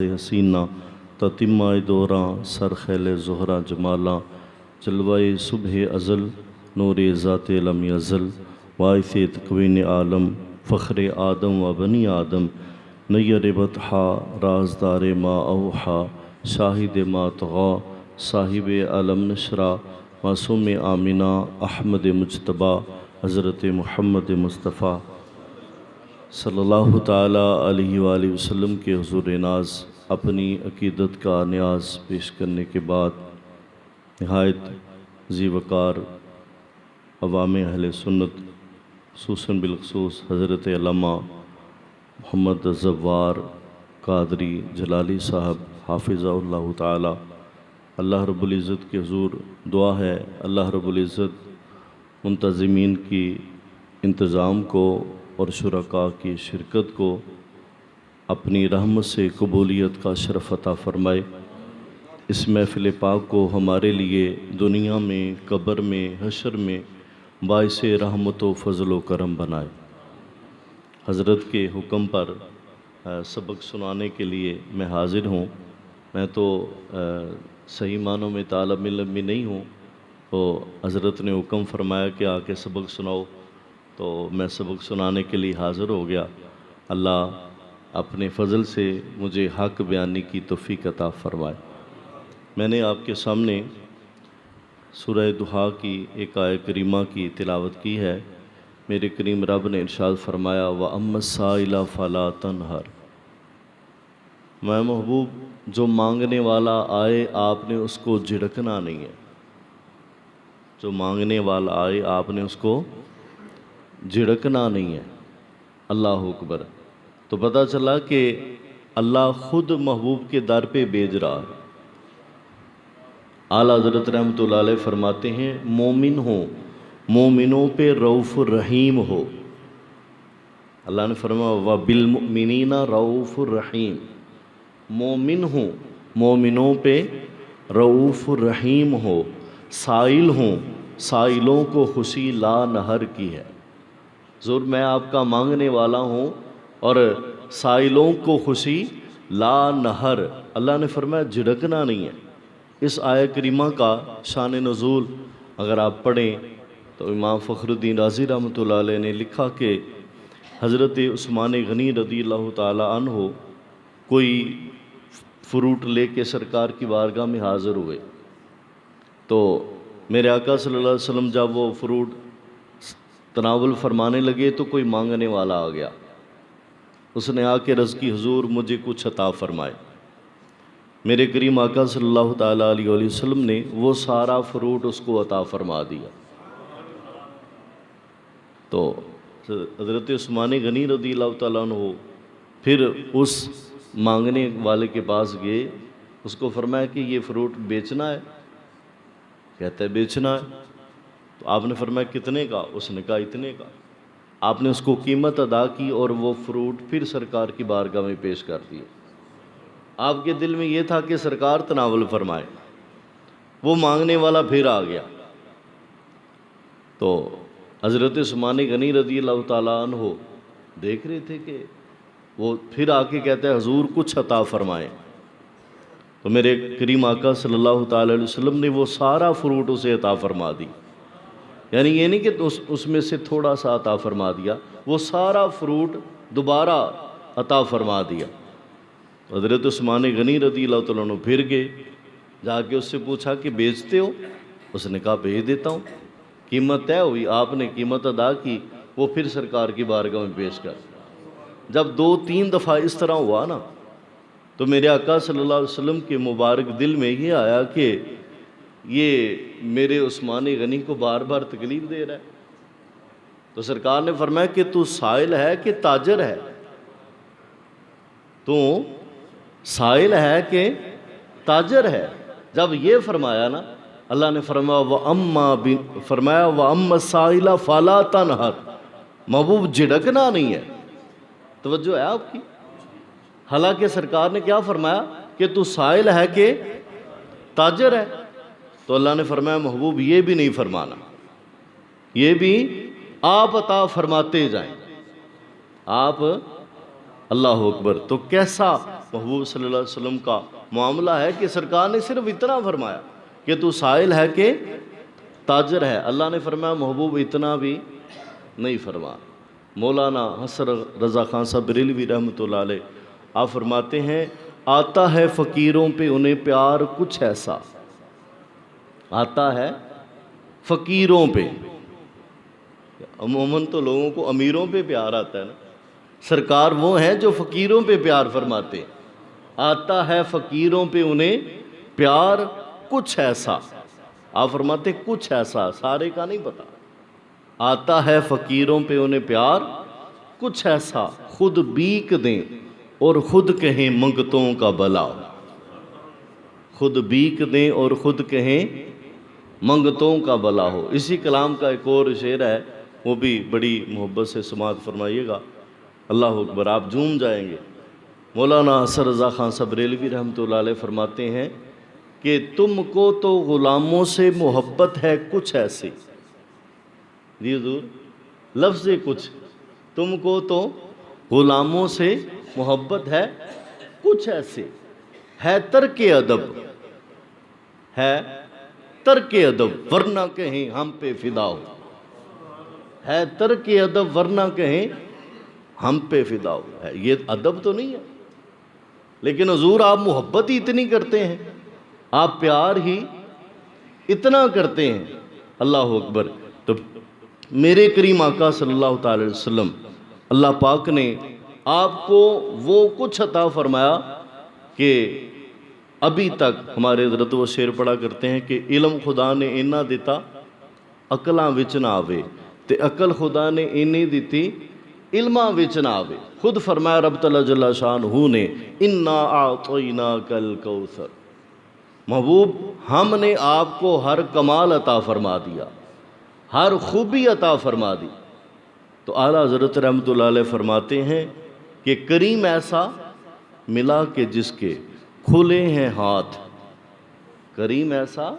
حسینہ تتمہ دوراں سر خیل زہرہ جمالاں جلوہ صبح ازل نور ذات لم یزل باعث تکوین عالم فخر آدم و بنی آدم نیر بطحا رازدار ما اوحا شاہد ما طغا صاحب علم نشرہ معصوم آمنہ احمد مجتبیٰ حضرت محمد مصطفیٰ صلی اللہ تعالیٰ علیہ وآلہ وسلم کے حضور ناز اپنی عقیدت کا نیاز پیش کرنے کے بعد نہایت ذی وقار عوام اہل سنت خصوصاً بالخصوص حضرت علامہ محمد زوار قادری جلالی صاحب حافظہ اللہ تعالیٰ، اللہ رب العزت کے حضور دعا ہے اللہ رب العزت منتظمین کی انتظام کو اور شرکاء کی شرکت کو اپنی رحمت سے قبولیت کا شرف عطا فرمائے۔ اس محفل پاک کو ہمارے لیے دنیا میں، قبر میں، حشر میں باعث رحمت و فضل و کرم بنائے۔ حضرت کے حکم پر سبق سنانے کے لیے میں حاضر ہوں۔ میں تو صحیح معنوں میں طالب علم بھی نہیں ہوں، تو حضرت نے حکم فرمایا کہ آ کے سبق سناؤ، تو میں سبق سنانے کے لیے حاضر ہو گیا۔ اللہ اپنے فضل سے مجھے حق بیانی کی توفیق عطا فرمائے۔ میں نے آپ کے سامنے سورہ دحا کی ایک آیت کریمہ کی تلاوت کی ہے۔ میرے کریم رب نے ارشاد فرمایا وَأَمَّا السَّائِلَ فَلَا تَنْهَرْ، میں محبوب جو مانگنے والا آئے آپ نے اس کو جھڑکنا نہیں ہے۔ جو مانگنے والا آئے آپ نے اس کو جھڑکنا نہیں ہے۔ اللہ اکبر۔ تو پتہ چلا کہ اللہ خود محبوب کے در پہ بھیج رہا ہے۔ اعلیٰ حضرت رحمۃ اللہ علیہ فرماتے ہیں مومن ہو، مومنوں پہ رؤوف الرحیم ہو۔ اللہ نے فرمایا وَبِالْمُؤْمِنِينَ رؤوف الرحیم، مومن ہوں مومنوں پہ رؤوف الرحیم ہو، سائل ہوں سائلوں کو خوشی لا نہر کی ہے۔ ضرور میں آپ کا مانگنے والا ہوں اور سائلوں کو خوشی لا نہر۔ اللہ نے فرمایا جھڑکنا نہیں ہے۔ اس آیت کریمہ کا شان نزول اگر آپ پڑھیں تو امام فخر الدین رازی رحمۃ اللہ علیہ نے لکھا کہ حضرت عثمان غنی رضی اللہ تعالیٰ عنہ کوئی فروٹ لے کے سرکار کی بارگاہ میں حاضر ہوئے، تو میرے آقا صلی اللہ علیہ وسلم جب وہ فروٹ تناول فرمانے لگے تو کوئی مانگنے والا آ گیا۔ اس نے آ کے عرض کی حضور مجھے کچھ عطا فرمائے۔ میرے کریم آقا صلی اللہ تعالیٰ علیہ وآلہ وسلم نے وہ سارا فروٹ اس کو عطا فرما دیا۔ تو حضرت عثمان غنی رضی اللہ تعالیٰ عنہ پھر اس مانگنے والے کے پاس گئے، اس کو فرمایا کہ یہ فروٹ بیچنا ہے؟ کہتا ہے بیچنا ہے۔ تو آپ نے فرمایا کتنے کا؟ اس نے کہا اتنے کا۔ آپ نے اس کو قیمت ادا کی اور وہ فروٹ پھر سرکار کی بارگاہ میں پیش کر دیے۔ آپ کے دل میں یہ تھا کہ سرکار تناول فرمائے، وہ مانگنے والا پھر آ گیا۔ تو حضرت عثمان غنی رضی اللہ تعالیٰ عنہ دیکھ رہے تھے کہ وہ پھر آ کے کہتا ہے حضور کچھ عطا فرمائیں۔ تو میرے کریم آقا صلی اللہ تعالیٰ علیہ وسلم نے وہ سارا فروٹ اسے عطا فرما دی۔ یعنی یہ نہیں کہ اس میں سے تھوڑا سا عطا فرما دیا، وہ سارا فروٹ دوبارہ عطا فرما دیا۔ حضرت عثمان غنی رضی اللہ تعالیٰ عنہ پھر گئے، جا کے اس سے پوچھا کہ بیچتے ہو؟ اس نے کہا بھیج دیتا ہوں۔ قیمت طے ہوئی، آپ نے قیمت ادا کی، وہ پھر سرکار کی بارگاہ میں پیش کر۔ جب 2-3 دفعہ اس طرح ہوا نا تو میرے آقا صلی اللہ علیہ وسلم کے مبارک دل میں یہ آیا کہ یہ میرے عثمان غنی کو بار بار تکلیف دے رہا ہے۔ تو سرکار نے فرمایا کہ تو سائل ہے کہ تاجر ہے؟ تو سائل ہے کہ تاجر ہے؟ جب یہ فرمایا نا اللہ نے فرمایا وَأَمَّا السَّائِلَ فَلَا تَنْهَرْ، محبوب جھڑکنا نہیں ہے۔ توجہ ہے آپ کی؟ حالانکہ سرکار نے کیا فرمایا کہ تو سائل ہے کہ تاجر ہے؟ تو اللہ نے فرمایا محبوب یہ بھی نہیں فرمانا، یہ بھی آپ عطا فرماتے جائیں۔ آپ اللہ اکبر۔ تو کیسا محبوب صلی اللہ علیہ وسلم کا معاملہ ہے کہ سرکار نے صرف اتنا فرمایا کہ تو سائل ہے کہ تاجر ہے. اللہ نے فرمایا محبوب اتنا بھی نہیں فرما. مولانا حسن رضا خان صاحب بریلوی رحمۃ اللہ علیہ آپ فرماتے ہیں آتا ہے فقیروں پہ انہیں پیار کچھ ایسا. آتا ہے فقیروں پہ. عموماً تو لوگوں کو امیروں پہ پیار آتا ہے نا. سرکار وہ ہیں جو فقیروں پہ پیار فرماتے ہیں. آتا ہے فقیروں پہ انہیں پیار کچھ ایسا. آپ فرماتے ہیں کچھ ایسا, سارے کا نہیں پتا. آتا ہے فقیروں پہ انہیں پیار کچھ ایسا, خود بیک دیں اور خود کہیں منگتوں کا بلا. خود بیک دیں اور خود کہیں منگتوں کا بلا ہو. اسی کلام کا ایک اور شعر ہے, وہ بھی بڑی محبت سے سماعت فرمائیے گا. اللہ اکبر, آپ جھوم جائیں گے. مولانا حسن رضا خان صاحب بریلوی رحمۃ اللہ علیہ فرماتے ہیں کہ تم کو تو غلاموں سے محبت ہے کچھ ایسی. جی حضور, لفظ کچھ, تم کو تو غلاموں سے محبت ہے کچھ ایسے, ہے ترک ادب, ہے ترک ادب ورنہ کہیں ہم پہ فدا ہو. ہے ترک ادب ورنہ کہیں ہم پہ فدا ہو. یہ ادب تو نہیں ہے, لیکن حضور آپ محبت ہی اتنی کرتے ہیں, آپ پیار ہی اتنا کرتے ہیں. اللہ اکبر. تو میرے کریم آقا صلی اللہ تعالی وسلم, اللہ پاک نے آپ کو وہ کچھ عطا فرمایا کہ ابھی تک ہمارے حضرت وہ شعر پڑھا کرتے ہیں کہ علم خدا نے اینا دیتا عقلاں وچ نہ آوے, تے عقل خدا نے اینی دیتی علماں وچ نہ آوے. خود فرمایا رب تعالیٰ جل شانہ نے انا اعطیناک الکوثر. محبوب ہم نے آپ کو ہر کمال عطا فرما دیا, ہر خوبی عطا فرما دی. تو اعلیٰ حضرت رحمۃ اللہ علیہ فرماتے ہیں کہ کریم ایسا ملا کہ جس کے کھلے ہیں ہاتھ. کریم ایسا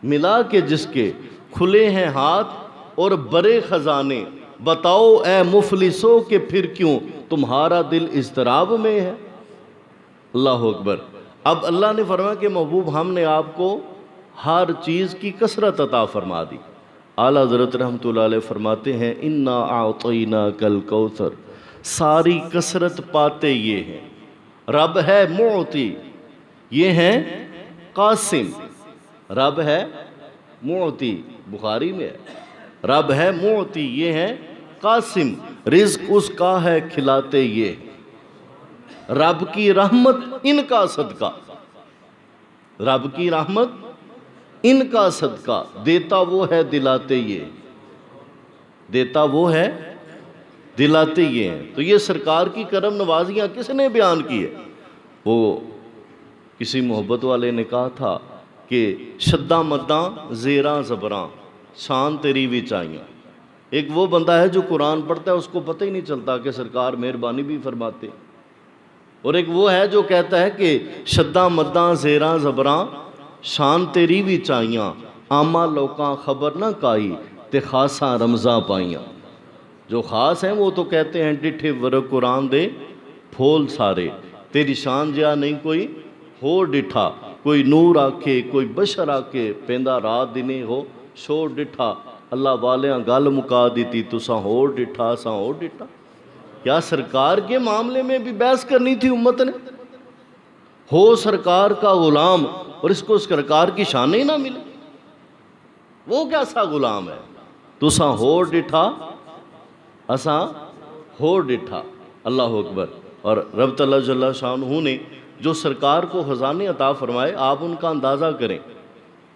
ملا کہ جس کے کھلے ہیں ہاتھ اور بڑے خزانے. بتاؤ اے مفلسو کہ پھر کیوں تمہارا دل اضطراب میں ہے. اللہ اکبر. اب اللہ نے فرمایا کہ محبوب ہم نے آپ کو ہر چیز کی کثرت عطا فرما دی. اعلیٰ حضرت رحمۃ اللہ علیہ فرماتے ہیں انا اعطیناک الکوثر. ساری کثرت پاتے یہ ہیں, رب ہے معطی, یہ ہیں قاسم. رب ہے معطی, بخاری میں ہے, رب ہے معطی, یہ ہیں قاسم. رزق اس کا ہے کھلاتے یہ, رب کی رحمت ان کا صدقہ. رب کی رحمت ان کا صدقہ. دیتا وہ ہے دلاتے یہ, دیتا وہ ہے دلاتے یہ ہیں. تو یہ سرکار کی کرم نوازیاں کس نے بیان کی ہے؟ وہ کسی محبت والے نے کہا تھا کہ شداں مداں زیراں زبراں شان تیری بھی چاہیے. ایک وہ بندہ ہے جو قرآن پڑھتا ہے, اس کو پتہ ہی نہیں چلتا کہ سرکار مہربانی بھی فرماتے. اور ایک وہ ہے جو کہتا ہے کہ شداں مداں زیراں زبراں شان تیری بھی چاہیاں, عامہ لوکاں خبر نہ کائی تے خاصاں رمضاں پائیاں. جو خاص ہیں وہ تو کہتے ہیں ڈٹھے ورق قرآن دے پھول سارے, تیری شان جہا نہیں کوئی ہو ڈٹھا. کوئی نور آکھے کوئی بشر آکھے پیندہ رات دنے ہو شور ڈٹھا. اللہ والیاں گل مکا دیتی تساں ہو ڈٹھا ساں ہو ڈٹھا. کیا سرکار کے معاملے میں بھی بحث کرنی تھی امت نے؟ ہو سرکار کا غلام اور اس کو سرکار کی شان ہی نہ ملے, وہ کیسا غلام ہے؟ تساں ہو ڈٹھا اساں ہو ڈٹھا. اللہ اکبر. اور رب تعالیٰ جل شانہ نے جو سرکار کو خزانے عطا فرمائے, آپ ان کا اندازہ کریں.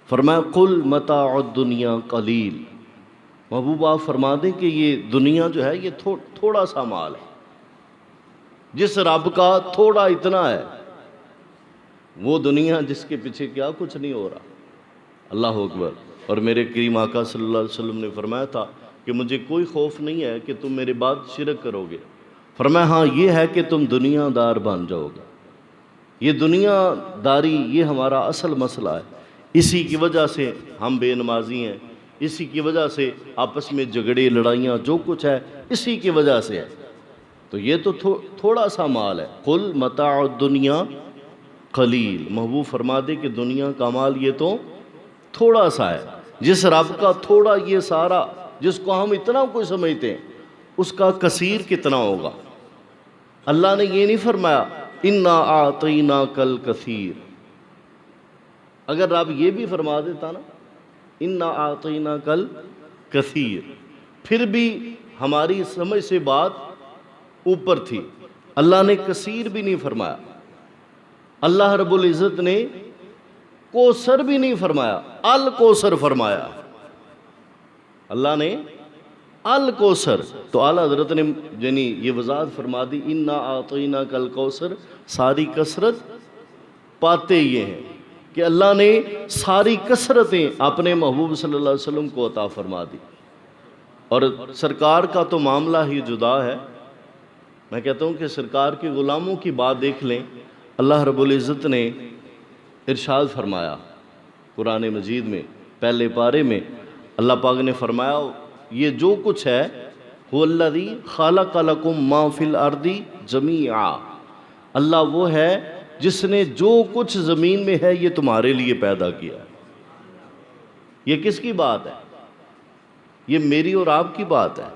فرمایا قل متاع الدنیا قلیل. محبوب آپ فرما دیں کہ یہ دنیا جو ہے یہ تھوڑا سا مال ہے. جس رب کا تھوڑا اتنا ہے, وہ دنیا جس کے پیچھے کیا کچھ نہیں ہو رہا. اللہ اکبر. اور میرے کریم آقا صلی اللہ علیہ وسلم نے فرمایا تھا کہ مجھے کوئی خوف نہیں ہے کہ تم میرے بعد شرک کرو گے. فرمایا ہاں یہ ہے کہ تم دنیا دار بن جاؤ گے. یہ دنیا داری یہ ہمارا اصل مسئلہ ہے. اسی کی وجہ سے ہم بے نمازی ہیں, اسی کی وجہ سے آپس میں جھگڑے لڑائیاں جو کچھ ہے اسی کی وجہ سے ہے. تو یہ تو تھوڑا سا مال ہے. قل متاع الدنیا قلیل، محبوب فرما دے کہ دنیا کا مال یہ تو تھوڑا سا ہے. جس رب کا تھوڑا یہ سارا، جس کو ہم اتنا کوئی سمجھتے ہیں، اس کا کثیر کتنا ہوگا. اللہ نے یہ نہیں فرمایا انا اعطیناک الکثیر. اگر رب یہ بھی فرما دیتا نا انا اعطیناک الکثیر، پھر بھی ہماری سمجھ سے بات اوپر تھی. اللہ نے کثیر بھی نہیں فرمایا. اللہ رب العزت نے کوثر بھی نہیں فرمایا، الکوثر فرمایا. اللہ نے الکوثر. تو اعلیٰ حضرت نے یعنی یہ وضاحت فرما دی انا اعطیناک الکوثر. ساری کثرت پاتے یہ ہیں کہ اللہ نے ساری کثرتیں اپنے محبوب صلی اللہ علیہ وسلم کو عطا فرما دی. اور سرکار کا تو معاملہ ہی جدا ہے. میں کہتا ہوں کہ سرکار کے غلاموں کی بات دیکھ لیں. اللہ رب العزت نے ارشاد فرمایا قرآن مجید میں پہلے پارے میں، اللہ پاک نے فرمایا یہ جو کچھ ہے هو الذی خلق لکم ما فی الارض جمیعا. اللہ وہ ہے جس نے جو کچھ زمین میں ہے یہ تمہارے لیے پیدا کیا ہے. یہ کس کی بات ہے؟ یہ میری اور آپ کی بات ہے.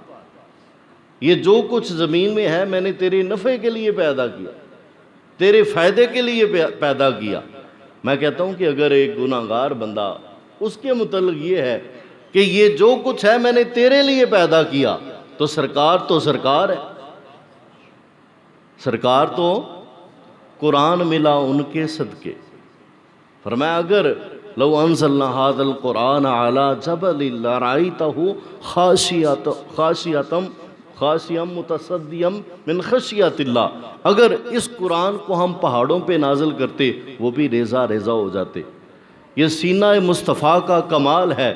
یہ جو کچھ زمین میں ہے میں نے تیرے نفع کے لیے پیدا کیا، تیرے فائدے کے لیے پیدا کیا. میں کہتا ہوں کہ اگر ایک گناہگار بندہ اس کے متعلق یہ ہے کہ یہ جو کچھ ہے میں نے تیرے لیے پیدا کیا، تو سرکار ہے. سرکار تو قرآن ملا ان کے صدقے. فرمایا اگر لو انزلنا هذا القرآن على جبل لرأيته خاشعا متصدعا من خشیۃ اللہ. اگر اس قرآن کو ہم پہاڑوں پہ نازل کرتے وہ بھی ریزہ ریزہ ہو جاتے. یہ سینہ مصطفیٰ کا کمال ہے،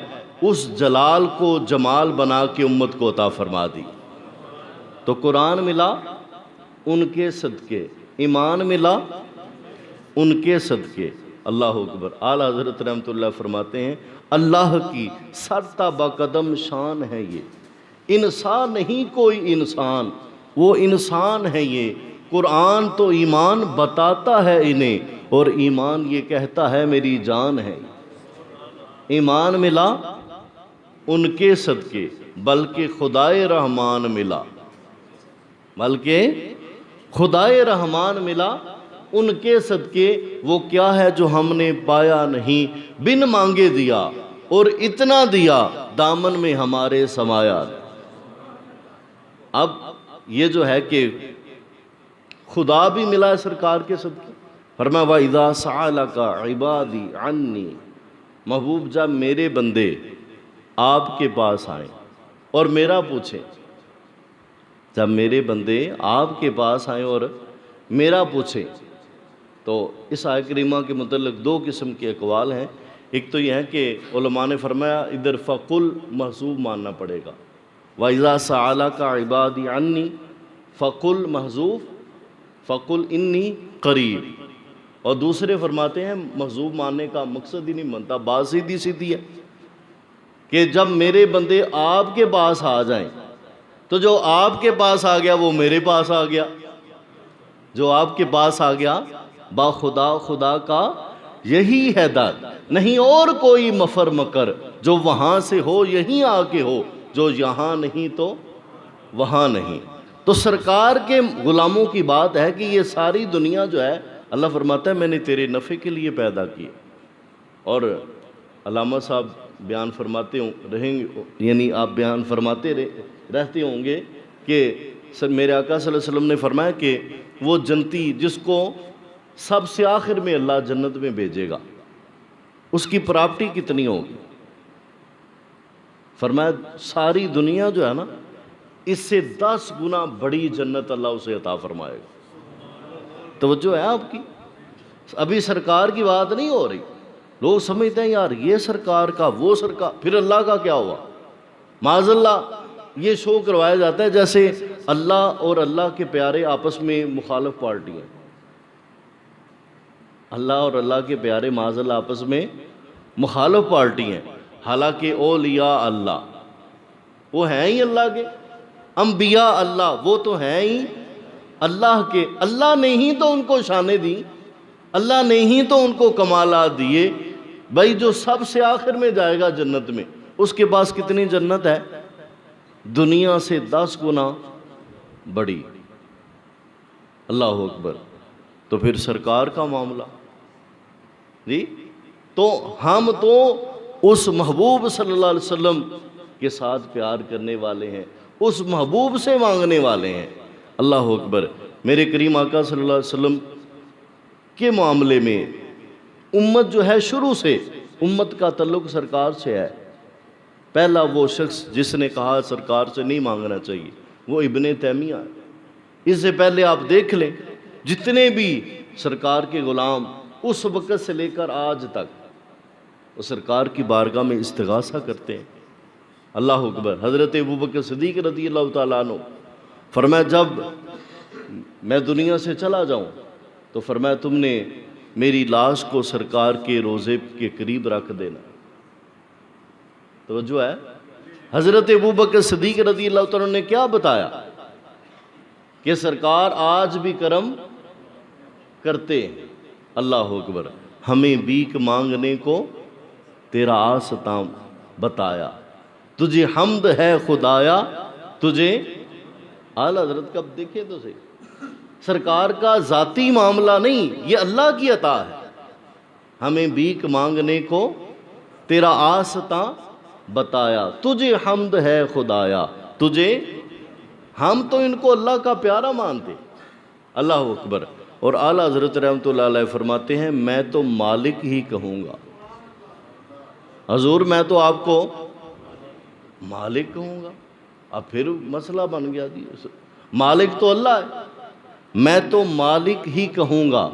اس جلال کو جمال بنا کے امت کو عطا فرما دی. تو قرآن ملا ان کے صدقے، ایمان ملا ان کے صدقے. اللہ اکبر. اعلیٰ حضرت رحمۃ اللہ فرماتے ہیں اللہ کی سرتا بقدم شان ہے یہ. انسان نہیں کوئی انسان، وہ انسان ہے یہ. قرآن تو ایمان بتاتا ہے انہیں، اور ایمان یہ کہتا ہے میری جان ہے. ایمان ملا ان کے صدقے، بلکہ خدائے رحمان ملا، ان کے صدقے. وہ کیا ہے جو ہم نے پایا نہیں، بن مانگے دیا، اور اتنا دیا دامن میں ہمارے سمایا. اب یہ جو ہے کہ خدا بھی ملا ہے سرکار کے صدقے. فرمایا وَإِذَا سَأَلَكَ عِبَادِي عَنِّي. محبوب جب میرے بندے آپ کے پاس آئیں اور میرا پوچھیں، جب میرے بندے آپ کے پاس آئیں اور میرا پوچھیں، تو اس آیت کریمہ کے متعلق دو قسم کے اقوال ہیں. ایک تو یہ ہے کہ علماء نے فرمایا ادھر فقل محذوف ماننا پڑے گا. وَإِذَا سَأَلَكَ عِبَادِي عَنِّي فقل محذوف، فقل انی قریب. اور دوسرے فرماتے ہیں محذوف ماننے کا مقصد ہی نہیں بنتا، بات سیدھی سیدھی ہے کہ جب میرے بندے آپ کے پاس آ جائیں تو جو آپ کے پاس آ گیا وہ میرے پاس آ گیا. جو آپ کے پاس آ گیا با خدا کا یہی ہے در، نہیں اور کوئی مفر مکر. جو وہاں سے ہو یہیں آ کے ہو، جو یہاں نہیں تو وہاں نہیں. تو سرکار کے غلاموں کی بات ہے کہ یہ ساری دنیا جو ہے اللہ فرماتا ہے میں نے تیرے نفع کے لیے پیدا کی. اور علامہ صاحب بیان فرماتے رہیں گے، یعنی آپ بیان فرماتے رہتے ہوں گے کہ میرے آقا صلی اللہ علیہ وسلم نے فرمایا کہ وہ جنتی جس کو سب سے آخر میں اللہ جنت میں بھیجے گا اس کی پراپرٹی کتنی ہوگی. فرمایا ساری دنیا جو ہے نا اس سے 10 گنا بڑی جنت اللہ اسے عطا فرمائے گا. توجہ ہے آپ کی؟ ابھی سرکار کی بات نہیں ہو رہی. لوگ سمجھتے ہیں یار یہ سرکار کا وہ سرکار، پھر اللہ کا کیا ہوا؟ معاذ اللہ یہ شو کروایا جاتا ہے جیسے اللہ اور اللہ کے پیارے آپس میں مخالف پارٹی ہیں. اللہ اور اللہ کے پیارے معاذ اللہ آپس میں مخالف پارٹی ہیں. حالانکہ اولیاء اللہ وہ ہیں ہی اللہ کے، انبیاء اللہ وہ تو ہیں ہی اللہ نے ہی تو ان کو شانیں دی، اللہ نے ہی تو ان کو کمالات دیے۔ بھائی جو سب سے آخر میں جائے گا جنت میں، اس کے پاس کتنی جنت ہے؟ دنیا سے 10 گنا بڑی۔ اللہ اکبر۔ تو پھر سرکار کا معاملہ جی، تو ہم تو اس محبوب صلی اللہ علیہ وسلم کے ساتھ پیار کرنے والے ہیں، اس محبوب سے مانگنے والے ہیں۔ اللہ اکبر۔ میرے کریم آقا صلی اللہ علیہ وسلم کے معاملے میں امت جو ہے، شروع سے امت کا تعلق سرکار سے ہے۔ پہلا وہ شخص جس نے کہا سرکار سے نہیں مانگنا چاہیے وہ ابن تیمیہ ہے۔ اس سے پہلے آپ دیکھ لیں جتنے بھی سرکار کے غلام اس وقت سے لے کر آج تک وہ سرکار کی بارگاہ میں استغاثہ کرتے ہیں۔ اللہ اکبر۔ حضرت ابوبکر صدیق رضی اللہ تعالیٰ عنہ فرمایا جب میں دنیا سے چلا جاؤں تو فرمایا تم نے میری لاش کو سرکار کے روضے کے قریب رکھ دینا۔ توجہ ہے؟ حضرت ابوبکر صدیق رضی اللہ تعالیٰ عنہ نے کیا بتایا کہ سرکار آج بھی کرم کرتے ہیں۔ اللہ اکبر۔ ہمیں بھیک مانگنے کو تیرا آستاں بتایا، تجھے حمد ہے خدایا تجھے۔ اعلیٰ حضرت کب دیکھیں تو صحیح، سرکار کا ذاتی معاملہ نہیں، یہ اللہ کی عطا ہے۔ ہمیں بھیک مانگنے کو تیرا آستاں بتایا، تجھے حمد ہے خدایا تجھے۔ ہم تو ان کو اللہ کا پیارا مانتے۔ اللہ اکبر۔ اور اعلیٰ حضرت رحمۃ اللہ علیہ فرماتے ہیں میں تو مالک ہی کہوں گا، حضور میں تو آپ کو مالک کہوں گا۔ اب پھر مسئلہ بن گیا جی، مالک تو اللہ ہے، میں تو مالک ہی کہوں گا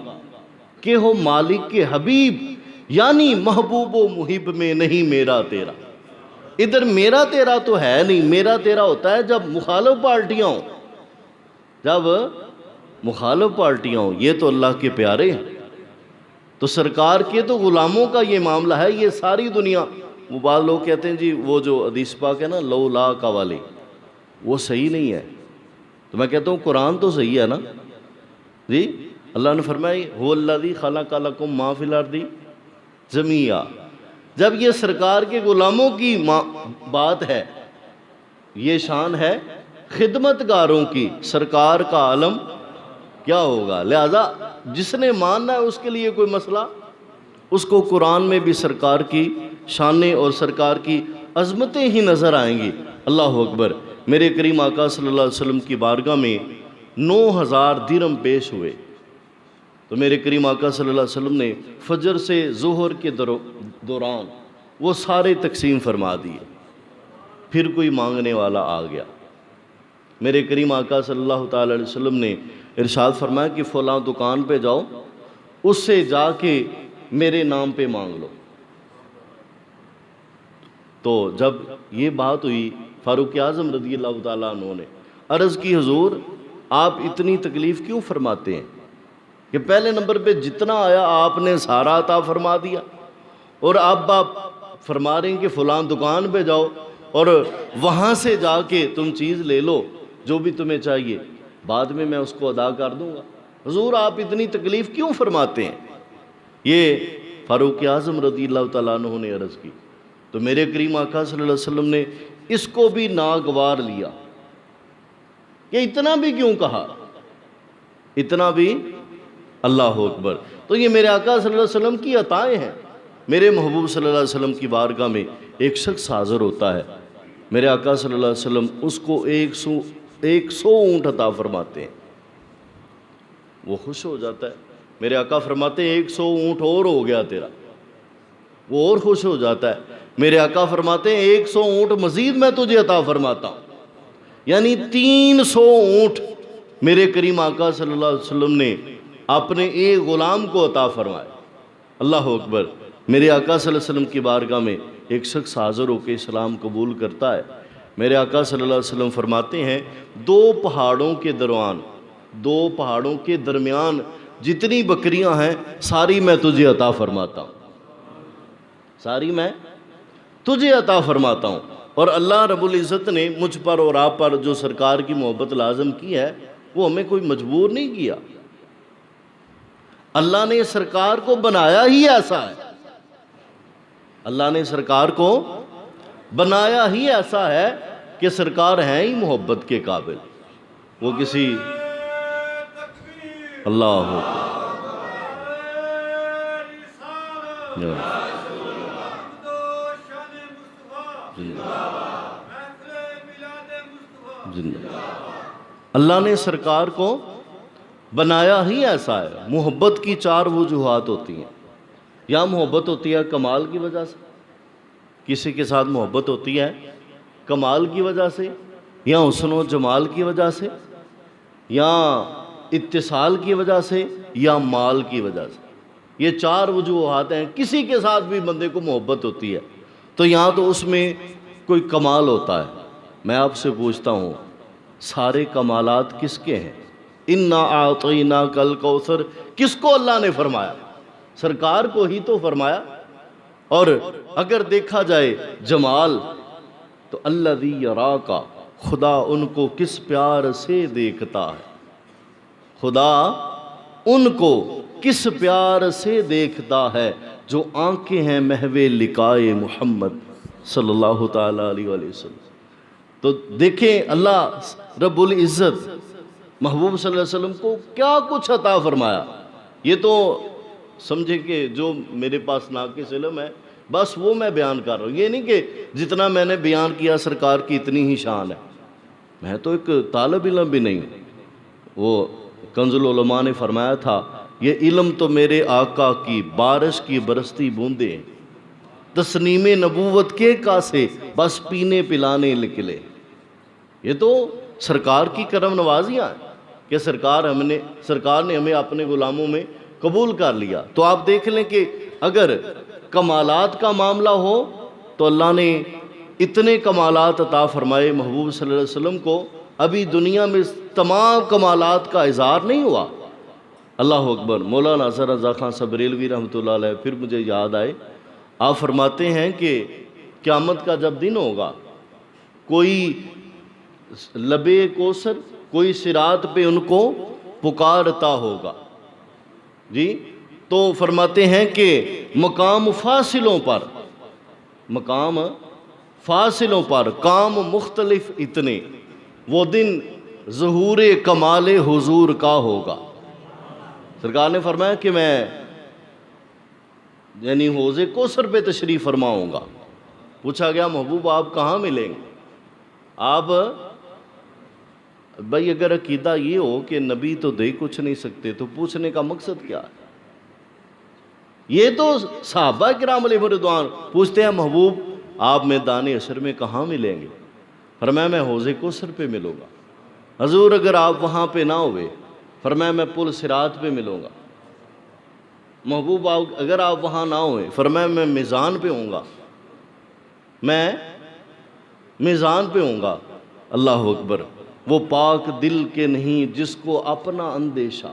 کہ ہو مالک کے حبیب، یعنی محبوب و محب میں نہیں میرا تیرا۔ ادھر میرا تیرا تو ہے نہیں، میرا تیرا ہوتا ہے جب مخالف پارٹیاں ہوں، جب مخالف پارٹیاں ہوں۔ یہ تو اللہ کے پیارے ہیں، تو سرکار کے تو غلاموں کا یہ معاملہ ہے۔ یہ ساری دنیا، وہ بعض لوگ کہتے ہیں جی وہ جو حدیث پاک ہے نا لو لا کا والی، وہ صحیح نہیں ہے۔ تو میں کہتا ہوں قرآن تو صحیح ہے نا جی۔ اللہ نے فرمایا هو الذی خلق لکم ما فی الارض جمیعا۔ جب یہ سرکار کے غلاموں کی بات ہے، یہ شان ہے خدمتگاروں کی، سرکار کا عالم کیا ہوگا؟ لہذا جس نے ماننا ہے اس کے لیے کوئی مسئلہ، اس کو قرآن میں بھی سرکار کی شانیں اور سرکار کی عظمتیں ہی نظر آئیں گی۔ اللہ اکبر۔ میرے کریم آقا صلی اللہ علیہ وسلم کی بارگاہ میں 9000 درہم پیش ہوئے، تو میرے کریم آقا صلی اللہ علیہ وسلم نے فجر سے ظہر کے دوران وہ سارے تقسیم فرما دیے۔ پھر کوئی مانگنے والا آ گیا، میرے کریم آقا صلی اللہ تعالی علیہ وسلم نے ارشاد فرمایا کہ فلاں دکان پہ جاؤ، اس سے جا کے میرے نام پہ مانگ لو۔ تو جب یہ بات ہوئی فاروق اعظم رضی اللہ تعالیٰ عنہ نے عرض کی حضور آپ اتنی تکلیف کیوں فرماتے ہیں کہ پہلے نمبر پہ جتنا آیا آپ نے سارا عطا فرما دیا، اور اب آپ فرما رہے ہیں کہ فلاں دکان پہ جاؤ اور وہاں سے جا کے تم چیز لے لو جو بھی تمہیں چاہیے، بعد میں میں اس کو ادا کر دوں گا۔ حضور آپ اتنی تکلیف کیوں فرماتے ہیں؟ یہ فاروق اعظم رضی اللہ تعالیٰ عنہ نے عرض کی، تو میرے کریم آقا صلی اللہ علیہ وسلم نے اس کو بھی ناگوار لیا کہ اتنا بھی کیوں کہا، اتنا بھی۔ اللہ اکبر۔ تو یہ میرے آقا صلی اللہ علیہ وسلم کی عطائیں ہیں۔ میرے محبوب صلی اللہ علیہ وسلم کی بارگاہ میں ایک شخص حاضر ہوتا ہے، میرے آقا صلی اللہ علیہ وسلم اس کو 100 اونٹ عطا فرماتے ہیں، وہ خوش ہو جاتا ہے۔ میرے آقا فرماتے ہیں 100 اونٹ اور ہو گیا تیرا، وہ اور خوش ہو جاتا ہے۔ میرے آقا فرماتے ہیں 100 اونٹ مزید میں تجھے عطا فرماتا ہوں، یعنی 300 اونٹ میرے کریم آقا صلی اللہ علیہ وسلم نے اپنے ایک غلام کو عطا فرمائے۔ اللہ اکبر۔ میرے آقا صلی اللہ علیہ وسلم کی بارگاہ میں ایک شخص حاضر ہو کے اسلام قبول کرتا ہے۔ میرے آقا صلی اللہ علیہ وسلم فرماتے ہیں 2 پہاڑوں کے درمیان جتنی بکریاں ہیں ساری میں تجھے عطا فرماتا ہوں، ساری میں تجھے عطا فرماتا ہوں۔ اور اللہ رب العزت نے مجھ پر اور آپ پر جو سرکار کی محبت لازم کی ہے، وہ ہمیں کوئی مجبور نہیں کیا، اللہ نے سرکار کو بنایا ہی ایسا ہے، اللہ نے سرکار کو بنایا ہی ایسا ہے کہ سرکار ہیں ہی محبت کے قابل، وہ کسی اللہ ہو اللہ نے سرکار کو بنایا ہی ایسا ہے۔ محبت کی چار وجوہات ہوتی ہیں، یا محبت ہوتی ہے کمال کی وجہ سے، کسی کے ساتھ محبت ہوتی ہے کمال کی وجہ سے، یا حسن و جمال کی وجہ سے، یا اتصال کی وجہ سے، یا مال کی وجہ سے۔ یہ چار وجوہات ہیں، کسی کے ساتھ بھی بندے کو محبت ہوتی ہے تو یہاں تو اس میں کوئی کمال ہوتا ہے۔ میں آپ سے پوچھتا ہوں، سارے کمالات کس کے ہیں؟ اِنَّا أَعْطَيْنَاكَ الْكَوْثَرَ کس کو اللہ نے فرمایا؟ سرکار کو ہی تو فرمایا۔ اور اگر دیکھا جائے جمال تو الَّذِي يَرَاكَ، خدا ان کو کس پیار سے دیکھتا ہے، خدا ان کو کس پیار سے دیکھتا ہے جو آنکھیں ہیں محو لقائے محمد صلی اللہ تعالیٰ علیہ وآلہ وسلم۔ تو دیکھیں اللہ رب العزت محبوب صلی اللہ علیہ وسلم کو کیا کچھ عطا فرمایا۔ یہ تو سمجھے کہ جو میرے پاس ناقص علم ہے بس وہ میں بیان کر رہا ہوں، یہ نہیں کہ جتنا میں نے بیان کیا سرکار کی اتنی ہی شان ہے، میں تو ایک طالب علم بھی نہیں ہوں۔ وہ کنز العلماء نے فرمایا تھا، یہ علم تو میرے آقا کی بارش کی برستی بوندے ہیں، تسنیم نبوت کے کاسے بس پینے پلانے نکلے۔ یہ تو سرکار کی کرم نوازیاں ہیں کہ سرکار نے ہمیں اپنے غلاموں میں قبول کر لیا۔ تو آپ دیکھ لیں کہ اگر کمالات کا معاملہ ہو تو اللہ نے اتنے کمالات عطا فرمائے محبوب صلی اللہ علیہ وسلم کو، ابھی دنیا میں تمام کمالات کا اظہار نہیں ہوا۔ اللہ اکبر۔ مولانا اظہر رضا خان سبریلوی رحمۃ اللہ علیہ پھر مجھے یاد آئے، آپ فرماتے ہیں کہ قیامت کا جب دن ہوگا، کوئی لبے کوثر، کوئی صراط پہ ان کو پکارتا ہوگا، جی تو فرماتے ہیں کہ مقام فاصلوں پر کام مختلف اتنے، وہ دن ظہور کمال حضور کا ہوگا۔ سرکار نے فرمایا کہ میں یعنی حوض کوثر پہ تشریف فرماؤں گا۔ پوچھا گیا محبوب آپ کہاں ملیں گے؟ آپ بھائی اگر عقیدہ یہ ہو کہ نبی تو دے کچھ نہیں سکتے تو پوچھنے کا مقصد کیا ہے؟ یہ تو صحابہ کرام علیہ رضوان پوچھتے ہیں محبوب آپ میدان حشر میں کہاں ملیں گے؟ فرمایا میں حوض کوثر پہ ملوں گا۔ حضور اگر آپ وہاں پہ نہ ہوئے، فرمایا میں پل صراط پہ ملوں گا۔ محبوب اگر آپ وہاں نہ ہوئے، فرمایا میں میزان پہ ہوں گا، میں میزان پہ ہوں گا۔ اللہ اکبر۔ وہ پاک دل کے نہیں جس کو اپنا اندیشہ،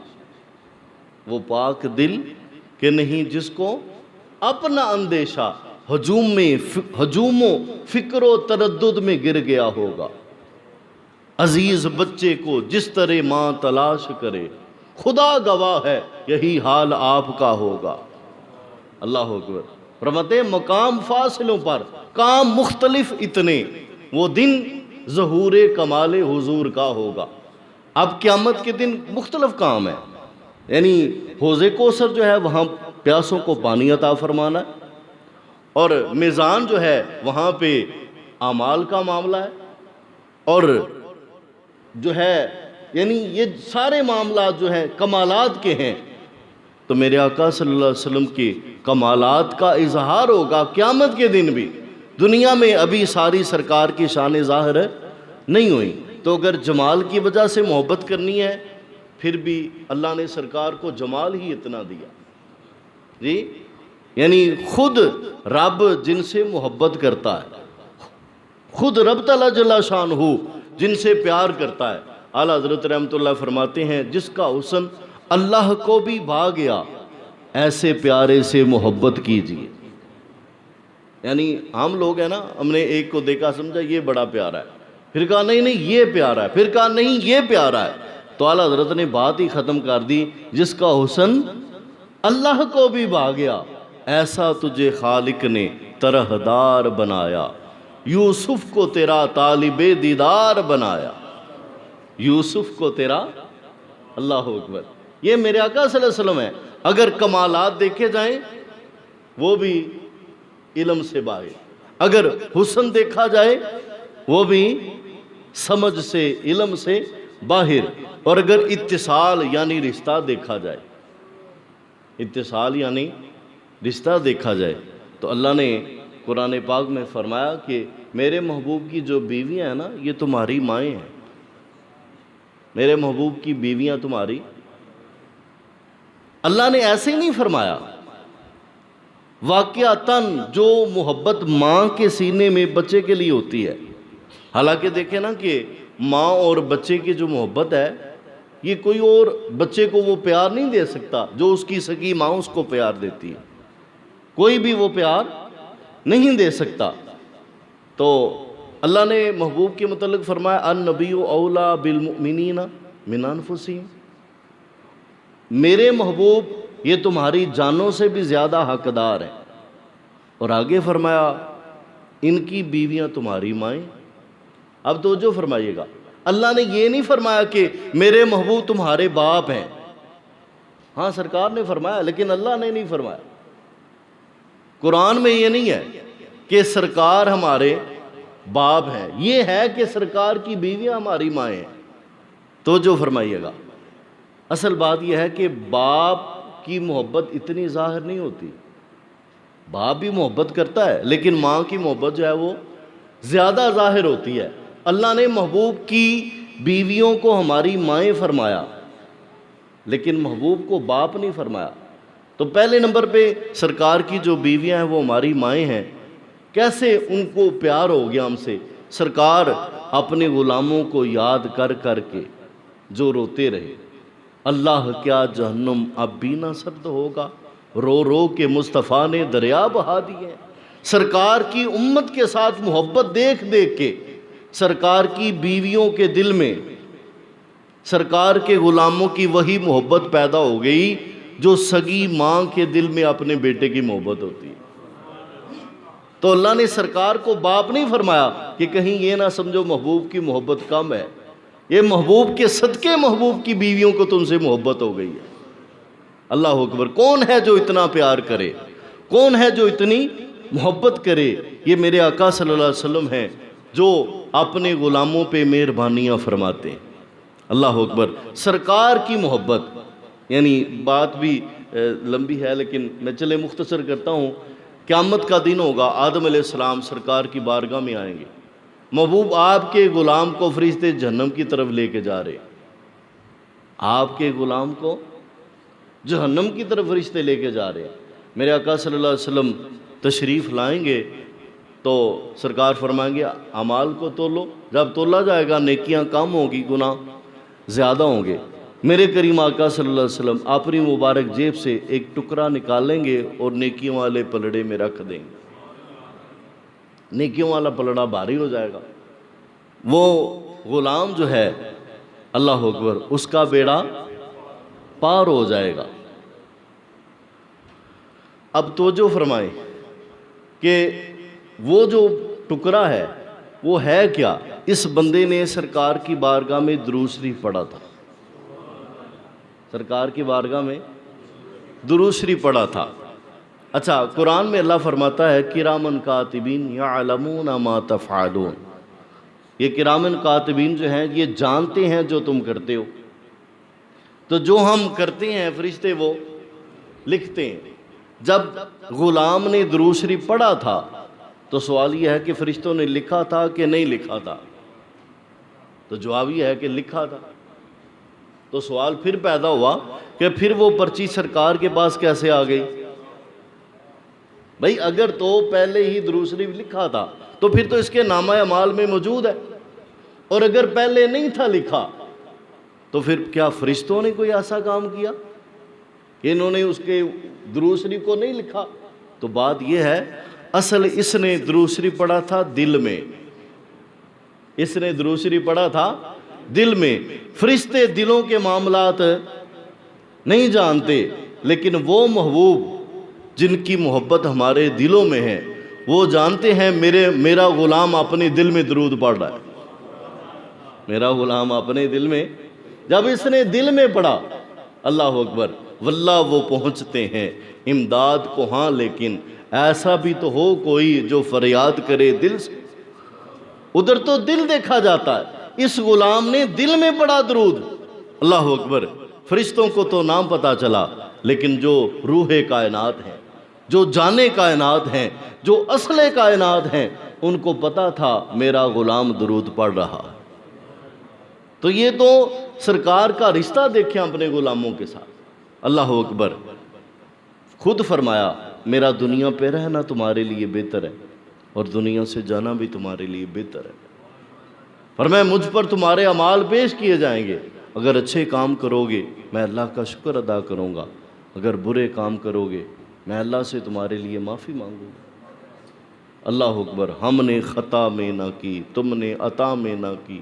وہ پاک دل کے نہیں جس کو اپنا اندیشہ، ہجوم و فکر و تردد میں گر گیا ہوگا۔ عزیز بچے کو جس طرح ماں تلاش کرے، خدا گواہ ہے یہی حال آپ کا ہوگا۔ اللہ اکبر۔ فرماتے ہیں مقام فاصلوں پر کام مختلف اتنے، وہ دن ظہور کمال حضور کا ہوگا۔ اب قیامت کے دن مختلف کام ہے، یعنی حوض کوثر جو ہے وہاں پیاسوں کو پانی عطا فرمانا ہے، اور میزان جو ہے وہاں پہ اعمال کا معاملہ ہے، اور جو ہے یعنی یہ سارے معاملات جو ہیں کمالات کے ہیں۔ تو میرے آقا صلی اللہ علیہ وسلم کی کمالات کا اظہار ہوگا قیامت کے دن بھی۔ دنیا میں ابھی ساری سرکار کی شان ظاہر نہیں ہوئی، تو اگر جمال کی وجہ سے محبت کرنی ہے پھر بھی اللہ نے سرکار کو جمال ہی اتنا دیا، جی یعنی خود رب جن سے محبت کرتا ہے، خود رب تعالیٰ جل شانہ جن سے پیار کرتا ہے، اعلیٰ حضرت رحمۃ اللہ فرماتے ہیں جس کا حسن اللہ کو بھی بھا گیا ایسے پیارے سے محبت کیجیے۔ یعنی ہم لوگ ہیں نا، ہم نے ایک کو دیکھا سمجھا یہ بڑا پیارا ہے، پھر کہا نہیں یہ پیارا ہے، پھر کہا نہیں یہ پیارا ہے، تو اعلیٰ حضرت نے بات ہی ختم کر دی، جس کا حسن اللہ کو بھی بھا گیا، ایسا تجھے خالق نے طرحدار بنایا، یوسف کو تیرا طالب دیدار بنایا، یوسف کو تیرا، اللہ اکبر۔ یہ میرے آقا صلی اللہ علیہ وسلم ہے۔ اگر کمالات دیکھے جائیں وہ بھی علم سے باہر، اگر حسن دیکھا جائے وہ بھی سمجھ سے، علم سے باہر، اور اگر اتصال یعنی رشتہ دیکھا جائے، اتصال یعنی رشتہ دیکھا جائے، تو اللہ نے قرآن پاک میں فرمایا کہ میرے محبوب کی جو بیویاں ہیں نا، یہ تمہاری مائیں ہیں، میرے محبوب کی بیویاں تمہاری۔ اللہ نے ایسے ہی نہیں فرمایا، واقعتاً جو محبت ماں کے سینے میں بچے کے لیے ہوتی ہے، حالانکہ دیکھیں نا کہ ماں اور بچے کی جو محبت ہے، یہ کوئی اور بچے کو وہ پیار نہیں دے سکتا جو اس کی سگی ماں اس کو پیار دیتی ہے، کوئی بھی وہ پیار نہیں دے سکتا۔ تو اللہ نے محبوب کے متعلق فرمایا النبی اولا بالمؤمنین من انفسہم، میرے محبوب یہ تمہاری جانوں سے بھی زیادہ حقدار ہیں، اور آگے فرمایا ان کی بیویاں تمہاری مائیں۔ اب توجہ فرمائیے گا، اللہ نے یہ نہیں فرمایا کہ میرے محبوب تمہارے باپ ہیں، ہاں سرکار نے فرمایا لیکن اللہ نے نہیں فرمایا۔ قرآن میں یہ نہیں ہے کہ سرکار ہمارے باپ ہیں، یہ ہے کہ سرکار کی بیویاں ہماری مائیں ہیں۔ توجہ فرمائیے گا، اصل بات یہ ہے کہ باپ کی محبت اتنی ظاہر نہیں ہوتی، باپ بھی محبت کرتا ہے لیکن ماں کی محبت جو ہے وہ زیادہ ظاہر ہوتی ہے۔ اللہ نے محبوب کی بیویوں کو ہماری مائیں فرمایا لیکن محبوب کو باپ نہیں فرمایا۔ تو پہلے نمبر پہ سرکار کی جو بیویاں ہیں وہ ہماری مائیں ہیں۔ کیسے ان کو پیار ہو گیا ہم سے؟ سرکار اپنے غلاموں کو یاد کر کر کے جو روتے رہے، اللہ کیا جہنم اب بھی نہ سرد ہوگا، رو رو کے مصطفیٰ نے دریا بہا دیے۔ سرکار کی امت کے ساتھ محبت دیکھ دیکھ کے سرکار کی بیویوں کے دل میں سرکار کے غلاموں کی وہی محبت پیدا ہو گئی جو سگی ماں کے دل میں اپنے بیٹے کی محبت ہوتی ہے۔ تو اللہ نے سرکار کو باپ نہیں فرمایا کہ کہیں یہ نہ سمجھو محبوب کی محبت کم ہے، یہ محبوب کے صدقے محبوب کی بیویوں کو تم سے محبت ہو گئی ہے۔ اللہ اکبر، کون ہے جو اتنا پیار کرے، کون ہے جو اتنی محبت کرے؟ یہ میرے آقا صلی اللہ علیہ وسلم ہیں جو اپنے غلاموں پہ مہربانیاں فرماتے ہیں۔ اللہ اکبر، سرکار کی محبت، یعنی بات بھی لمبی ہے لیکن میں چلے مختصر کرتا ہوں۔ قیامت کا دن ہوگا، آدم علیہ السلام سرکار کی بارگاہ میں آئیں گے، محبوب آپ کے غلام کو فرشتے جہنم کی طرف لے کے جا رہے، آپ کے غلام کو جہنم کی طرف فرشتے لے کے جا رہے ہیں۔ میرے آقا صلی اللہ علیہ وسلم تشریف لائیں گے تو سرکار فرمائیں گے اعمال کو تولو، جب تولا جائے گا نیکیاں کم ہوں گی، گناہ زیادہ ہوں گے۔ میرے کریم آقا صلی اللہ علیہ وسلم اپنی مبارک جیب سے ایک ٹکڑا نکالیں گے اور نیکیوں والے پلڑے میں رکھ دیں گے، نیکیوں والا پلڑا بھاری ہو جائے گا، وہ غلام جو ہے اللہ اکبر اس کا بیڑا پار ہو جائے گا۔ اب توجہ فرمائیں کہ وہ جو ٹکڑا ہے وہ ہے کیا؟ اس بندے نے سرکار کی بارگاہ میں درود شریف پڑھا تھا، سرکار کی بارگاہ میں درود شریف پڑھا تھا۔ اچھا، قرآن میں اللہ فرماتا ہے کرامن کاتبین یعلمون ما تفعلون، یہ کرامن کاتبین جو ہیں یہ جانتے ہیں جو تم کرتے ہو، تو جو ہم کرتے ہیں فرشتے وہ لکھتے ہیں۔ جب غلام نے درود شریف پڑھا تھا تو سوال یہ ہے کہ فرشتوں نے لکھا تھا کہ نہیں لکھا تھا؟ تو جواب یہ ہے کہ لکھا تھا۔ تو سوال پھر پیدا ہوا کہ پھر وہ پرچی سرکار کے پاس کیسے آ گئی؟ بھائی اگر تو پہلے ہی درود شریف لکھا تھا تو پھر تو اس کے نامہ اعمال میں موجود ہے، اور اگر پہلے نہیں تھا لکھا تو پھر کیا فرشتوں نے کوئی ایسا کام کیا کہ انہوں نے اس کے درود شریف کو نہیں لکھا؟ تو بات یہ ہے اصل اس نے درود شریف پڑھا تھا دل میں، اس نے درود شریف پڑھا تھا دل میں. فرشتے دلوں کے معاملات نہیں جانتے، لیکن وہ محبوب جن کی محبت ہمارے دلوں میں ہے وہ جانتے ہیں میرا غلام اپنے دل میں درود پڑھ رہا ہے. میرا غلام اپنے دل میں، جب اس نے دل میں پڑھا، اللہ اکبر، واللہ وہ پہنچتے ہیں امداد کو. ہاں لیکن ایسا بھی تو ہو کوئی جو فریاد کرے دل سے. ادھر تو دل دیکھا جاتا ہے، اس غلام نے دل میں پڑھا درود. اللہ اکبر. فرشتوں کو تو نام پتا چلا، لیکن جو روح کائنات ہیں، جو جانے کائنات ہیں، جو اصل کائنات ہیں، ان کو پتا تھا میرا غلام درود پڑھ رہا. تو یہ تو سرکار کا رشتہ دیکھیں اپنے غلاموں کے ساتھ. اللہ اکبر. خود فرمایا میرا دنیا پہ رہنا تمہارے لیے بہتر ہے اور دنیا سے جانا بھی تمہارے لیے بہتر ہے. فرمایا مجھ پر تمہارے اعمال پیش کیے جائیں گے. اگر اچھے کام کرو گے میں اللہ کا شکر ادا کروں گا، اگر برے کام کرو گے میں اللہ سے تمہارے لیے معافی مانگوں گا. اللہ اکبر. ہم نے خطا میں نہ کی، تم نے عطا میں نہ کی،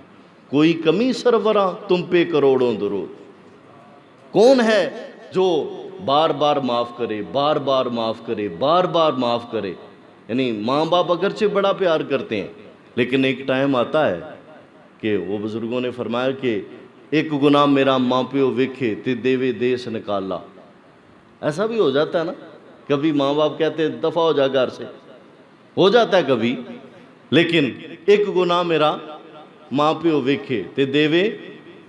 کوئی کمی سروراں تم پہ کروڑوں درود. کون ہے جو بار بار معاف کرے، بار بار معاف کرے، بار بار معاف کرے؟ یعنی ماں باپ اگرچہ بڑا پیار کرتے ہیں، لیکن ایک ٹائم آتا ہے کہ وہ بزرگوں نے فرمایا کہ ایک گناہ میرا ماں پیو ویکھے تے دیوے دیس نکالا. ایسا بھی ہو جاتا ہے نا، کبھی ماں باپ کہتے ہیں دفع ہو جا گھر سے، ہو جاتا ہے کبھی. لیکن ایک گناہ میرا ماں پیو ویکھے تے دیوے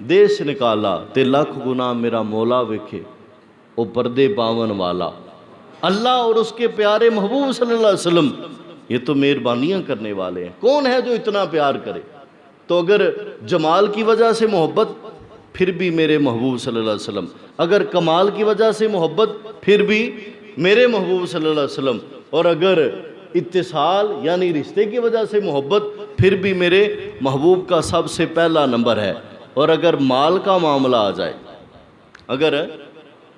دیس نکالا، تے لکھ گناہ میرا مولا ویکھے او پردے پاون والا. اللہ اور اس کے پیارے محبوب صلی اللہ علیہ وسلم یہ تو مہربانیاں کرنے والے ہیں. کون ہے جو اتنا پیار کرے؟ تو اگر جمال کی وجہ سے محبت، پھر بھی میرے محبوب صلی اللہ علیہ وسلم. اگر کمال کی وجہ سے محبت، پھر بھی میرے محبوب صلی اللہ علیہ وسلم. اور اگر اتصال یعنی رشتے کی وجہ سے محبت، پھر بھی میرے محبوب کا سب سے پہلا نمبر ہے. اور اگر مال کا معاملہ آ جائے، اگر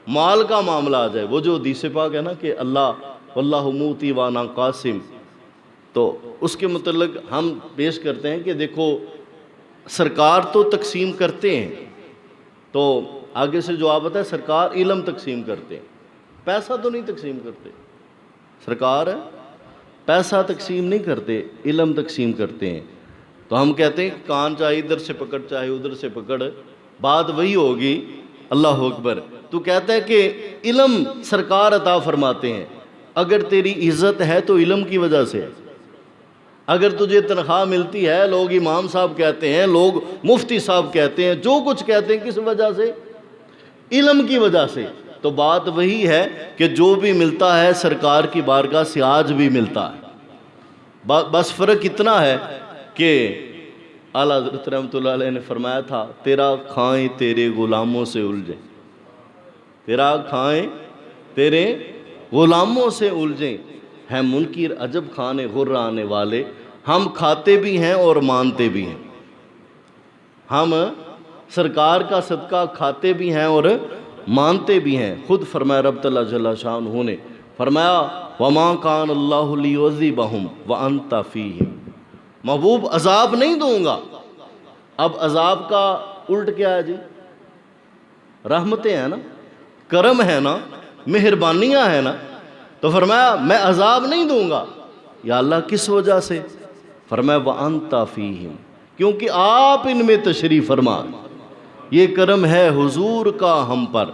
مال کا معاملہ آ جائے، وہ جو حدیث پاک ہے نا کہ اللہ واللہ موتی وانا قاسم، تو اس کے متعلق ہم پیش کرتے ہیں کہ دیکھو سرکار تو تقسیم کرتے ہیں، تو آگے سے جواب آتا ہے سرکار علم تقسیم کرتے ہیں، پیسہ تو نہیں تقسیم کرتے. سرکار پیسہ تقسیم نہیں کرتے، علم تقسیم کرتے ہیں. تو ہم کہتے ہیں کان چاہے ادھر سے پکڑ چاہے ادھر سے پکڑ، بات وہی ہوگی. اللہ اکبر. تو کہتا ہے کہ علم سرکار عطا فرماتے ہیں. اگر تیری عزت ہے تو علم کی وجہ سے، اگر تجھے تنخواہ ملتی ہے، لوگ امام صاحب کہتے ہیں، لوگ مفتی صاحب کہتے ہیں، جو کچھ کہتے ہیں، کس وجہ سے؟ علم کی وجہ سے. تو بات وہی ہے کہ جو بھی ملتا ہے سرکار کی بارگاہ سے آج بھی ملتا ہے. بس فرق اتنا ہے کہ اعلیٰ حضرت رحمۃ اللہ علیہ نے فرمایا تھا تیرا کھائیں تیرے غلاموں سے الجھیں، تیرا کھائیں تیرے غلاموں سے الجھیں، ہے منکر عجب کھانے غر آنے والے. ہم کھاتے بھی ہیں اور مانتے بھی ہیں، ہم سرکار کا صدقہ کھاتے بھی ہیں اور مانتے بھی ہیں. خود فرمایا رب تعالیٰ جل شانہ نے فرمایا وَمَا كَانَ اللَّهُ لِيُعَذِّبَهُمْ وَأَنْتَ فِيهِمْ. محبوب عذاب نہیں دوں گا. اب عذاب کا الٹ کیا ہے جی؟ رحمتیں ہیں نا، کرم ہے نا، مہربانیاں ہیں نا. تو فرمایا میں عذاب نہیں دوں گا. یا اللہ کس وجہ سے؟ فرمایا وَأَنْتَ فِيهِمْ، کیونکہ آپ ان میں تشریف فرما. یہ کرم ہے حضور کا ہم پر،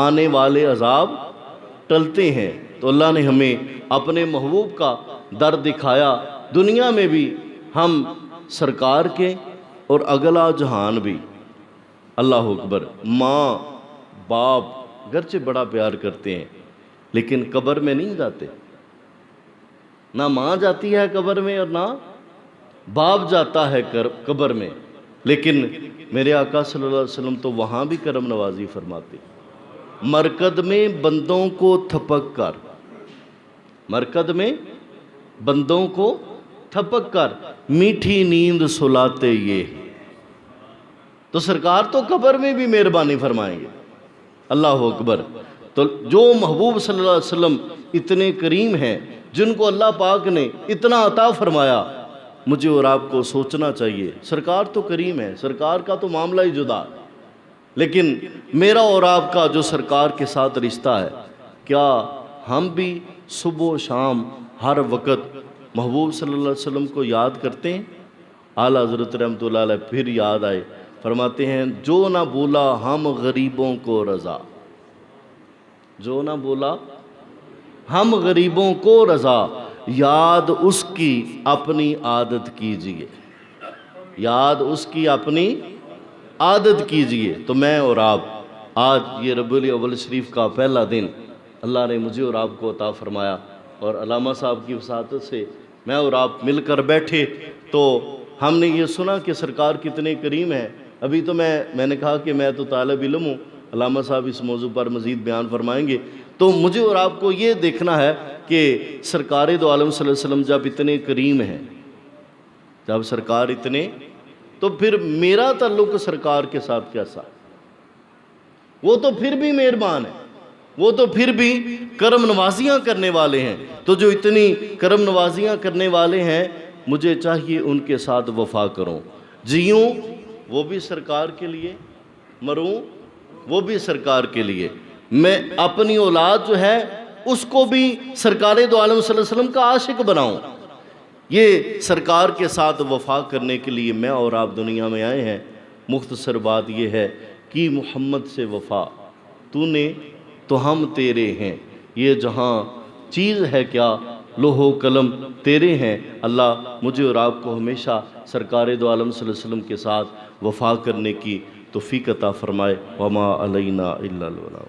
آنے والے عذاب ٹلتے ہیں. تو اللہ نے ہمیں اپنے محبوب کا در دکھایا. دنیا میں بھی ہم سرکار کے اور اگلا جہان بھی. اللہ اکبر. ماں باپ گرچہ بڑا پیار کرتے ہیں لیکن قبر میں نہیں جاتے. نہ ماں جاتی ہے قبر میں اور نہ باپ جاتا ہے قبر میں. لیکن میرے آقا صلی اللہ علیہ وسلم تو وہاں بھی کرم نوازی فرماتے. مرکد میں بندوں کو تھپک کر، مرکد میں بندوں کو تھپک کر میٹھی نیند سلاتے یہ. تو سرکار تو قبر میں بھی مہربانی فرمائیں گے. اللہ اکبر. تو جو محبوب صلی اللہ علیہ وسلم اتنے کریم ہیں، جن کو اللہ پاک نے اتنا عطا فرمایا، مجھے اور آپ کو سوچنا چاہیے، سرکار تو کریم ہے، سرکار کا تو معاملہ ہی جدا ہے، لیکن میرا اور آپ کا جو سرکار کے ساتھ رشتہ ہے، کیا ہم بھی صبح و شام ہر وقت محبوب صلی اللہ علیہ وسلم کو یاد کرتے ہیں؟ اعلیٰ حضرت رحمۃ اللہ علیہ پھر یاد آئے، فرماتے ہیں جو نہ بولا ہم غریبوں کو رضا، جو نہ بولا ہم غریبوں کو رضا، یاد اس کی اپنی عادت کیجئے، یاد اس کی اپنی عادت کیجئے۔ تو میں اور آپ آج یہ ربیع الاول شریف کا پہلا دن اللہ نے مجھے اور آپ کو عطا فرمایا، اور علامہ صاحب کی وساطت سے میں اور آپ مل کر بیٹھے تو ہم نے یہ سنا کہ سرکار کتنے کریم ہیں۔ ابھی تو میں نے کہا کہ میں تو طالب علم ہوں، علامہ صاحب اس موضوع پر مزید بیان فرمائیں گے، تو مجھے اور آپ کو یہ دیکھنا ہے کہ سرکار دو عالم صلی اللہ علیہ وسلم جب اتنے کریم ہیں، جب سرکار اتنے، تو پھر میرا تعلق سرکار کے ساتھ کیسا؟ وہ تو پھر بھی مہربان ہے، وہ تو پھر بھی کرم نوازیاں کرنے والے ہیں، تو جو اتنی کرم نوازیاں کرنے والے ہیں مجھے چاہیے ان کے ساتھ وفا کروں، جیوں وہ بھی سرکار کے لیے، مروں وہ بھی سرکار کے لیے، میں اپنی اولاد جو ہے اس کو بھی سرکار دو عالم صلی اللہ علیہ وسلم کا عاشق بناؤں۔ یہ سرکار کے ساتھ وفا کرنے کے لیے میں اور آپ دنیا میں آئے ہیں۔ مختصر بات یہ ہے کہ محمد سے وفا، تو نے تو ہم تیرے ہیں، یہ جہاں چیز ہے کیا، لوح و قلم تیرے ہیں۔ اللہ مجھے اور آپ کو ہمیشہ سرکار دو عالم صلی اللہ علیہ وسلم کے ساتھ وفا کرنے کی توفیق عطا فرمائے۔ وما علینا الا البلاغ۔